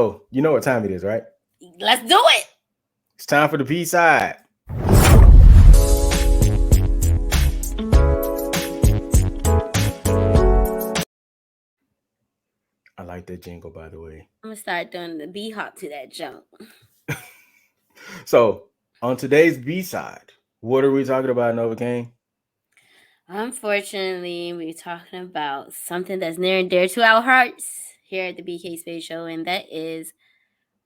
Oh, you know what time it is, right? Let's do it. It's time for the B side. I like that jingle, by the way. I'm gonna start doing the B hop to that jump. So, on today's B side, what are we talking about, Novacaine? Unfortunately, we're talking about something that's near and dear to our hearts here at the BK Space Show, and that is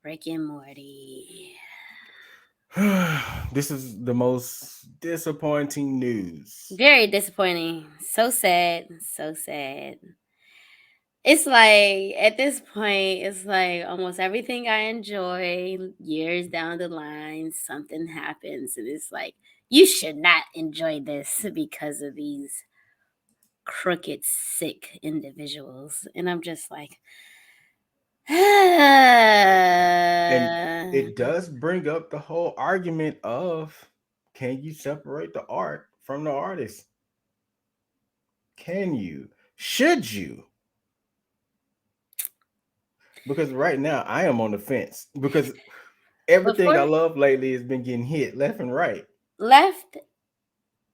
Rick and Morty. This is the most disappointing news. Very disappointing. So sad. So sad. It's like at this point, it's like almost everything I enjoy years down the line, something happens, and it's like you should not enjoy this because of these crooked, sick individuals. And I'm just like, And it does bring up the whole argument of, can you separate the art from the artist? Can you? Should you? Because right now I am on the fence because everything I before love lately has been getting hit left and right. left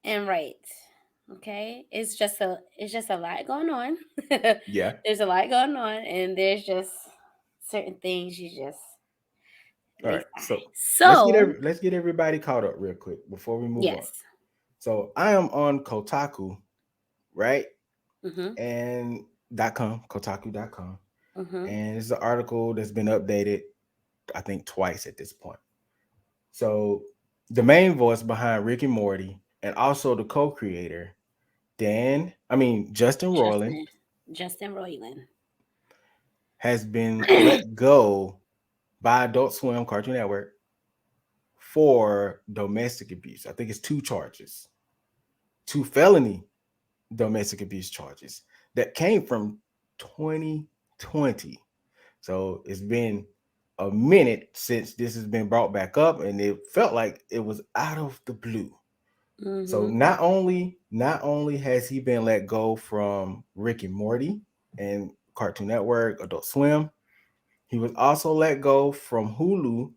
and right. Okay, it's just a lot going on. Yeah. There's a lot going on, and there's just certain things you just All they right. fine. So So let's get everybody caught up real quick before we move on. yes. So I am on Kotaku, right? Mhm. And .com, Kotaku.com. Mhm. And it's an article that's been updated, I think, twice at this point. So the main voice behind Rick and Morty and also the co-creator, Justin Roiland, Justin Justin Roiland. has been let go by Adult Swim Cartoon Network for domestic abuse. I think it's two charges, two felony domestic abuse charges that came from 2020. So it's been a minute since this has been brought back up, and it felt like it was out of the blue. So Mhm. not only has he been let go from Rick and Morty and Cartoon Network, Adult Swim, he was also let go from Hulu,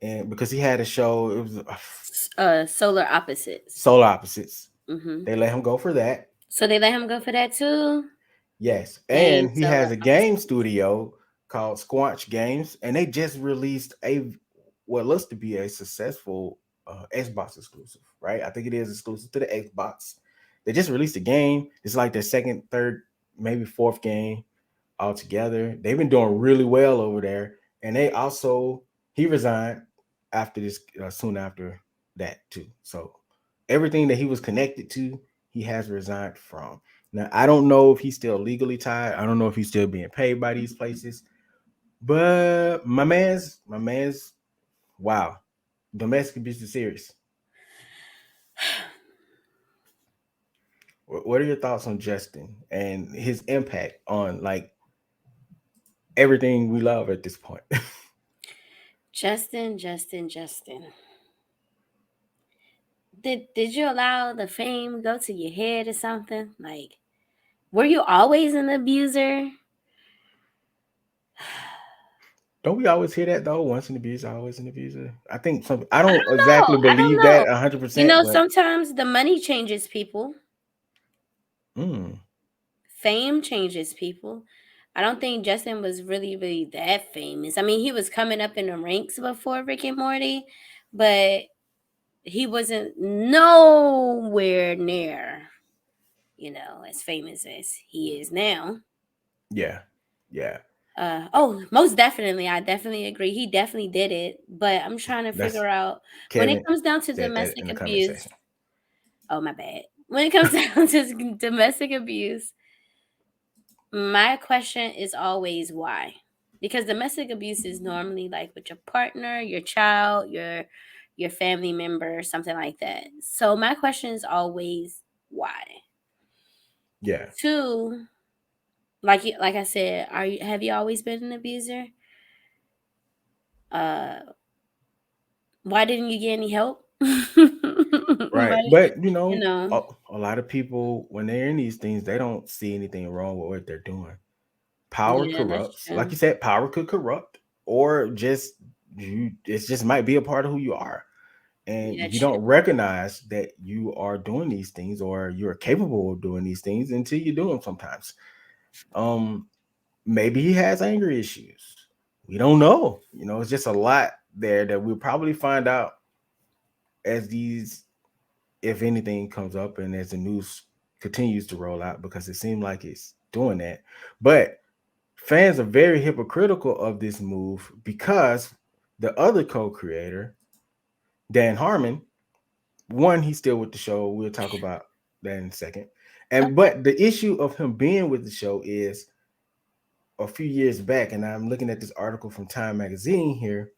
and because he had a show, it was Solar opposites. Solar Opposites. Mhm. They let him go for that. So they let him go for that too. Yes, Dang, and he has solar a game opposites. studio called Squanch Games, and they just released a what looks to be a successful Xbox exclusive. Right, I think it is exclusive to the Xbox. They just released a game. It's like their second, third, maybe fourth game altogether. They've been doing really well over there, and he resigned after this, soon after that too. So everything that he was connected to, he has resigned from. Now I don't know if he's still legally tied. I don't know if he's still being paid by these places. But my man's, wow, domestic abuse is serious. What are your thoughts on Justin and his impact on like everything we love at this point? Justin. Did you allow the fame go to your head or something? Like, were you always an abuser? Don't we always hear that though? Once an abuser, always an abuser. I think some. I I don't don't exactly know. I don't believe that know. 100%, but Sometimes the money changes people. mm, Fame changes people. I don't think Justin was really that famous. I mean, he was coming up in the ranks before Rick and Morty, but he wasn't nowhere near, as famous as he is now. yeah, yeah. Most definitely. I definitely agree. He definitely did it. But I'm trying to That's figure out when it Kevin comes down to said that in domestic the comment abuse. section. Oh, my bad. When it comes down to domestic abuse, my question is always why? Because domestic abuse is normally like with your partner, your child, your family member, something like that. So my question is always why. Yeah. Two, like I said, have you always been an abuser? Uh why didn't you get any help? Right. Why, But you know, a lot of people when they're in these things, they don't see anything wrong with what they're doing. Power Yeah, that's corrupts. Like true. you said, power could corrupt, or just you. It just might be a part of who you are, and Yeah, you true. don't recognize that you are doing these things or you're capable of doing these things until you do them. Sometimes, um, maybe he has anger issues. We don't know. It's just a lot there that we'll probably find out as these, if anything, comes up and as the news continues to roll out, because it seems like it's doing that. But fans are very hypocritical of this move because the other co-creator, Dan Harmon, one, he's still with the show. We'll talk about that in a second. And Okay. but the issue of him being with the show is a few years back, and I'm looking at this article from Time Magazine here,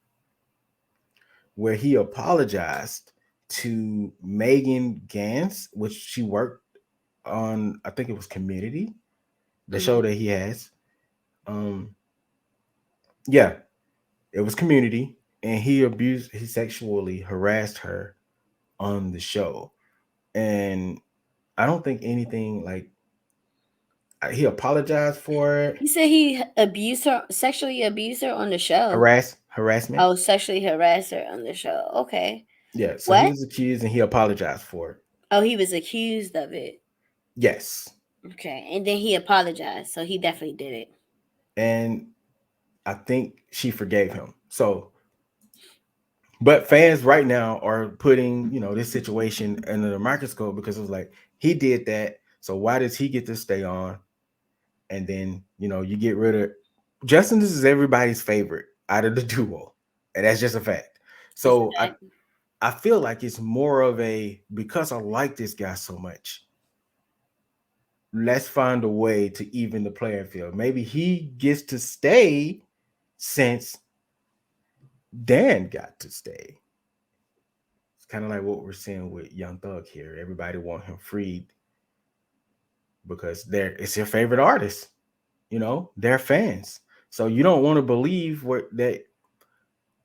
where he apologized to Megan Gantz, which she worked on, I think it was Community, the show Hmm. that he has. Um, yeah, it was Community, and he sexually harassed her on the show. And I don't think anything like he apologized for it. You said he abused her, sexually abused her on the show. Harassment. Oh, sexually harassed her on the show. Okay. Yeah, so he What? was accused and he apologized for it. Oh, he was accused of it. Yes. Okay. And then he apologized. So he definitely did it. And I think she forgave him. So, but fans right now are putting, this situation under the microscope because it was like, he did that. So why does he get to stay on? And then, you get rid of Justin. This is everybody's favorite out of the duo. And that's just a fact. It's a So I, fact. I feel like it's more of a, because I like this guy so much, let's find a way to even the playing field. Maybe he gets to stay since Dan got to stay. It's kind of like what we're seeing with Young Thug here. Everybody want him freed because it's your favorite artist. They're fans. So you don't want to believe that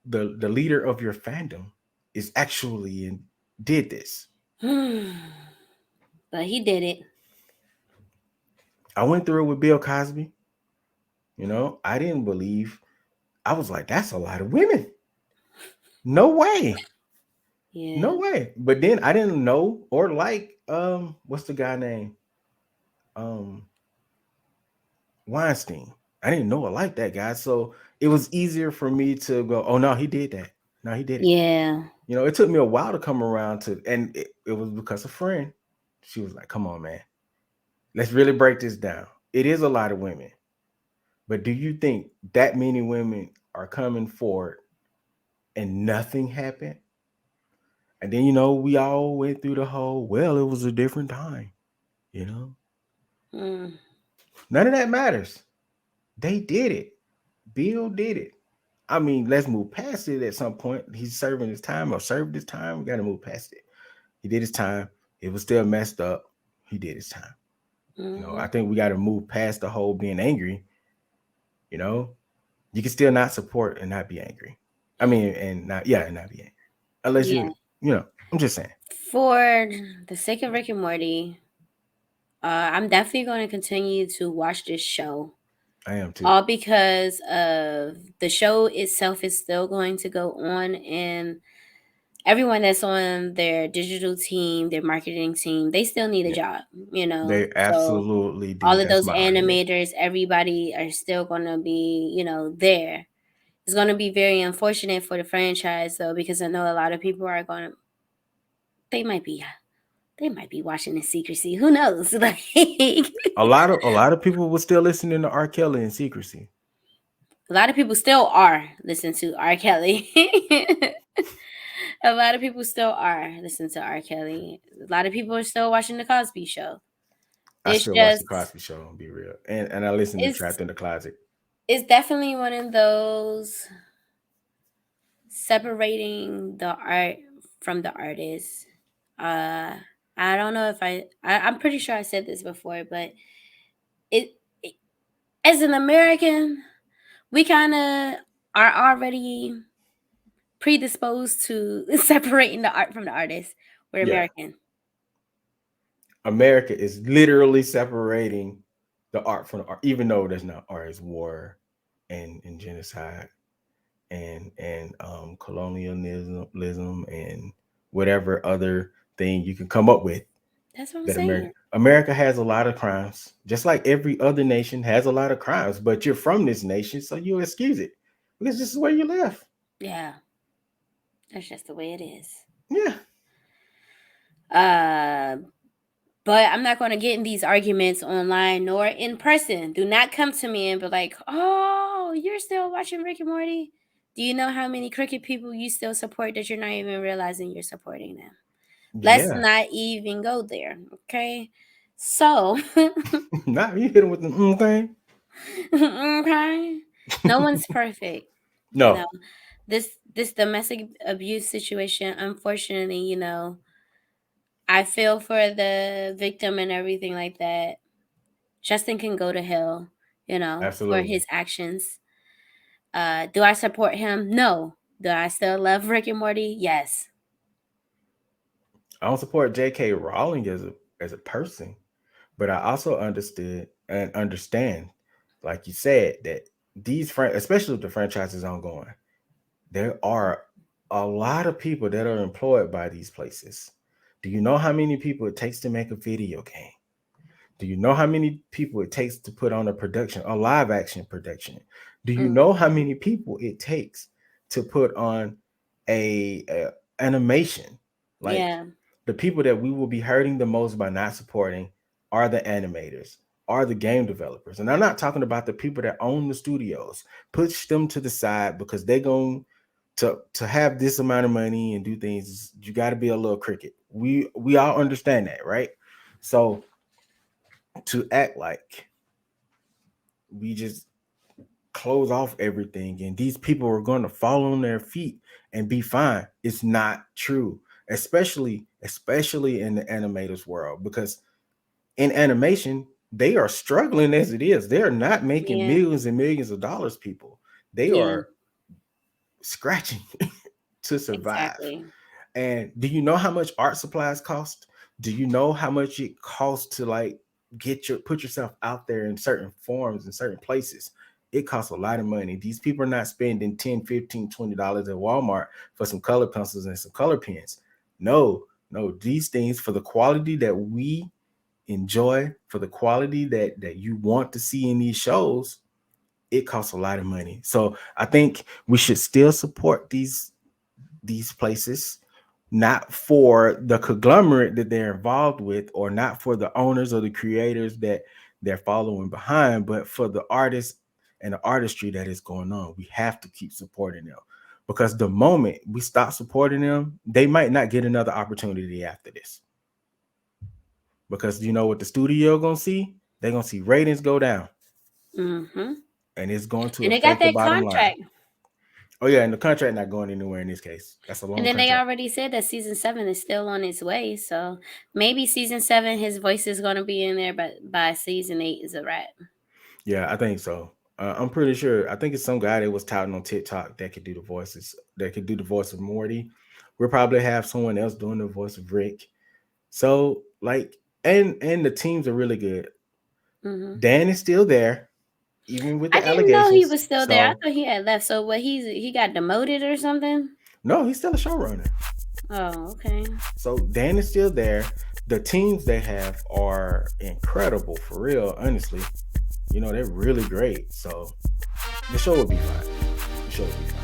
the leader of your fandom is actually and did this. But he did it. I went through it with Bill Cosby. I didn't believe. I was like, that's a lot of women. No way. Yeah. No way. But then I didn't know or like what's the guy name? Um Weinstein. I didn't know or like that guy. So it was easier for me to go, oh no, he did that. No, he did it. Yeah. It took me a while to come around to, and it was because a friend. She was like, come on, man. Let's really break this down. It is a lot of women. But do you think that many women are coming forward and nothing happened? And then, we all went through the whole, well, it was a different time, you know? Mm. None of that matters. They did it. Bill did it. I mean, let's move past it at some point. He's serving his time or served his time. We got to move past it. He did his time. It was still messed up. He did his time. I Hmm. think we got to move past the whole being angry. You know, you can still not support and not be angry. I mean, and not be angry. Unless Yeah. I'm just saying. For the sake of Rick and Morty, I'm definitely going to continue to watch this show. I am too. All because of the show itself is still going to go on, and everyone that's on their digital team, their marketing team, they still need a Yeah, job, you know. they So absolutely do. all of That's those my argument. animators, everybody are still gonna be, there. It's gonna be very unfortunate for the franchise though, because I know a lot of people are gonna they might be they might be watching in secrecy. Who knows? Like A lot of people were still listening to R. Kelly in secrecy. a lot of people still are listening to R. Kelly. A lot of people still are listening to R. Kelly. A lot of people are still watching the Cosby Show. I It's still watch the just Cosby Show. I'll be real, and I listen to it's Trapped in the Closet. it's definitely one of those separating the art from the artist. Uh, I don't know if I'm pretty sure I said this before, but it as an American, we kind of are already predisposed to separating the art from the artist. We're Yeah, American. America is literally separating. the art from the art, even though there's not art, is war and genocide and colonialism and whatever other thing you can come up with. That's what I'm That saying. America has a lot of crimes, just like every other nation has a lot of crimes. But you're from this nation, so you excuse it because this is where you live. Yeah, that's just the way it is. Yeah, Uh, but I'm not going to get in these arguments online nor in person. Do not come to me and be like, "Oh, you're still watching Rick and Morty." Do you know how many crooked people you still support that you're not even realizing you're supporting them? Let's yeah. not even go there, okay? So, Not you hit him with the thing. okay, no one's perfect. You know, No, this domestic abuse situation, unfortunately, I feel for the victim and everything like that. Justin can go to hell, for absolutely. his actions. Do I support him? No. Do I still love Rick and Morty? Yes. I don't support J.K. Rowling as a person, but I also understand, like you said, that especially with the franchises ongoing, there are a lot of people that are employed by these places. Do you know how many people it takes to make a video game? Do you know how many people it takes to put on a live action production? Do you know how Mhm. many people it takes to put on a animation? Like, Yeah. the people that we will be hurting the most by not supporting are the animators, are the game developers. And I'm not talking about the people that own the studios. Push them to the side because they're going to have this amount of money and do things. You got to be a little cricket. We all understand that, right? So to act like we just close off everything and these people are going to fall on their feet and be fine, it's not true. Especially in the animators world, because in animation they are struggling as it is. They are not making Yeah. millions and millions of dollars, people. They Yeah. are scratching to survive. Exactly. And do you know how much art supplies cost? Do you know how much it costs to like put yourself out there in certain forms in certain places? It costs a lot of money. These people are not spending 10, 15, $20 at Walmart for some color pencils and some color pens. No, no, these things, for the quality that we enjoy, for the quality that you want to see in these shows, it costs a lot of money. So I think we should still support these places, not for the conglomerate that they're involved with, or not for the owners or the creators that they're following behind, but for the artists and the artistry that is going on. We have to keep supporting them, because the moment we stop supporting them, they might not get another opportunity after this. Because you know what the studio gonna see? They're gonna see ratings go down, Mhm. and it's going to And they got affect the that bottom line. contract. Oh yeah, and the contract not going anywhere in this case. That's a And long then they contract. already said that season 7 is still on its way. So maybe season 7, his voice is going to be in there, but by season 8 is a wrap. Yeah, I think so. I'm pretty sure. I think it's some guy that was touting on TikTok that could do the voices. That could do the voice of Morty. We'll probably have someone else doing the voice of Rick. So like, and the teams are really good. Hmm. Dan is still there, even with I the didn't know he allegations. was still there. I So thought he had left. So what, he got demoted or something? no, he's still a showrunner. Oh, okay. So Dan is still there. The teams they have are incredible, for real. Honestly, they're really great. So the show will be fine. The show will be fine.